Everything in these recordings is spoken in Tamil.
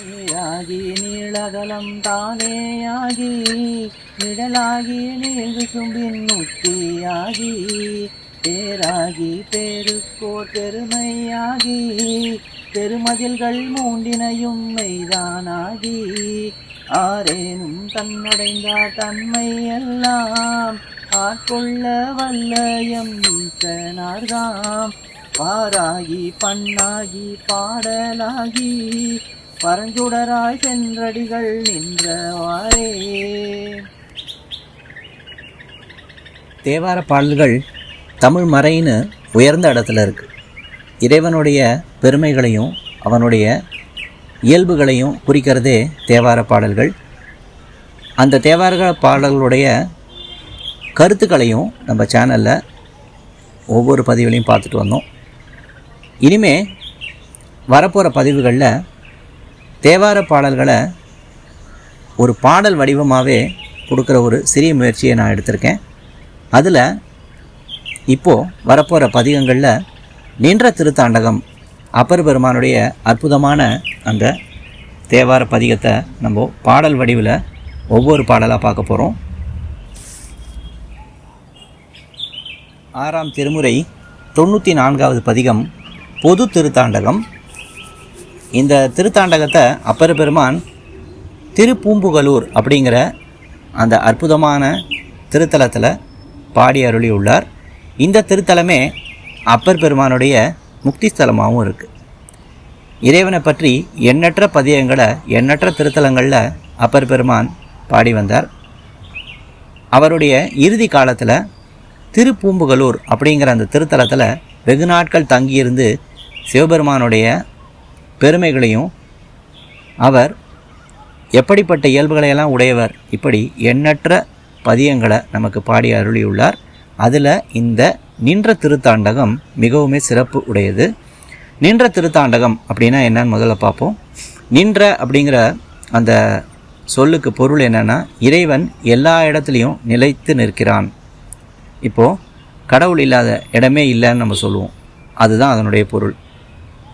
நீராகி நீளகலம் தானேயாகி நிழலாகி நீழ்விசும்பின் முத்தியாகி பேராகி பேருக்கோர் பெருமையாகி பெருமதில்கள் மூண்டினையும் மெய்தானாகி ஆரேனும் தன்னடைந்தார் தன்மை எல்லாம் ஆட்கொள்ள வல்லயம் ஈசனார்தாம் பாராகி பண்ணாகி பாடலாகி பரஞ்சுடராய் சென்றடிகள் நின்றவாறே. தேவார பாடல்கள் தமிழ் மறைன்னு உயர்ந்த இடத்துல இருக்குது. இறைவனுடைய பெருமைகளையும் அவனுடைய இயல்புகளையும் குறிக்கிறதே தேவார பாடல்கள். அந்த தேவார பாடல்களுடைய கருத்துக்களையும் நம்ம சேனலில் ஒவ்வொரு பதிவுலையும் பார்த்துட்டு வந்தோம். இனிமே வரப்போகிற பதிவுகளில் தேவார பாடல்களை ஒரு பாடல் வடிவமாகவே கொடுக்குற ஒரு சிறிய முயற்சியை நான் எடுத்திருக்கேன். அதில் இப்போது வரப்போகிற பதிகங்களில் நின்ற திருத்தாண்டகம் அப்பர் பெருமானுடைய அற்புதமான அந்த தேவார பதிகத்தை நம்ம பாடல் வடிவில் ஒவ்வொரு பாடலாக பார்க்க போகிறோம். 6ஆம் திருமுறை 94வது பதிகம் பொது திருத்தாண்டகம். இந்த திருத்தாண்டகத்தை அப்பர் பெருமான் திருப்பூம்புகலூர் அப்படிங்கிற அந்த அற்புதமான திருத்தலத்தில் பாடி அருளி உள்ளார். இந்த திருத்தலமே அப்பர் பெருமானுடைய முக்தி ஸ்தலமாகவும் இருக்குது. இறைவனை பற்றி எண்ணற்ற பதியங்களை எண்ணற்ற திருத்தலங்களில் அப்பர் பெருமான் பாடி வந்தார். அவருடைய இறுதி காலத்தில் திருப்பூம்புகலூர் அப்படிங்கிற அந்த திருத்தலத்தில் வெகு நாட்கள் தங்கியிருந்து சிவபெருமானுடைய பெருமைகளையும் அவர் எப்படிப்பட்ட இயல்புகளையெல்லாம் உடையவர் இப்படி எண்ணற்ற பதியங்களை நமக்கு பாடி அருளியுள்ளார். அதில் இந்த நின்ற திருத்தாண்டகம் மிகவுமே சிறப்பு உடையது. நின்ற திருத்தாண்டகம் அப்படின்னா என்னன்னு முதல்ல பார்ப்போம். நின்ற அப்படிங்கிற அந்த சொல்லுக்கு பொருள் என்னென்னா, இறைவன் எல்லா இடத்துலையும் நிலைத்து நிற்கிறான். இப்போது கடவுள் இல்லாத இடமே இல்லைன்னு நம்ம சொல்லுவோம். அதுதான் அதனுடைய பொருள்.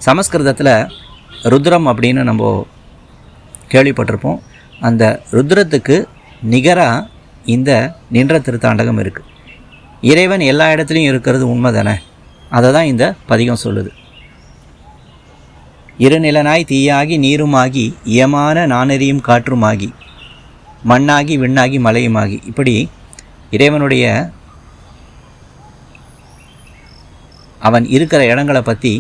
சமஸ்கிருதத்தில் ருத்ரம் அப்படின்னு நம்ம கேள்விப்பட்டிருப்போம். அந்த ருத்ரத்துக்கு நிகராக இந்த நின்ற திருத்தாண்டகம் இருக்குது. இறைவன் எல்லா இடத்துலையும் இருக்கிறது உண்மை தானே, அதை தான் இந்த பதிகம் சொல்லுது. இருநிலனாய் தீயாகி நீருமாகி இயமான நானெறியும் காற்றுமாகி மண்ணாகி விண்ணாகி மலையுமாகி, இப்படி இறைவனுடைய அவன் இருக்கிற இடங்களை பற்றி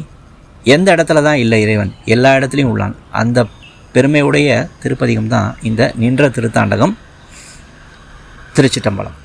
எந்த இடத்துல தான் இல்லை, இறைவன் எல்லா இடத்துலையும் உள்ளான். அந்த பெருமையுடைய திருப்பதிகம் தான் இந்த நின்ற திருத்தாண்டகம். திருச்சிட்டம்பலம்.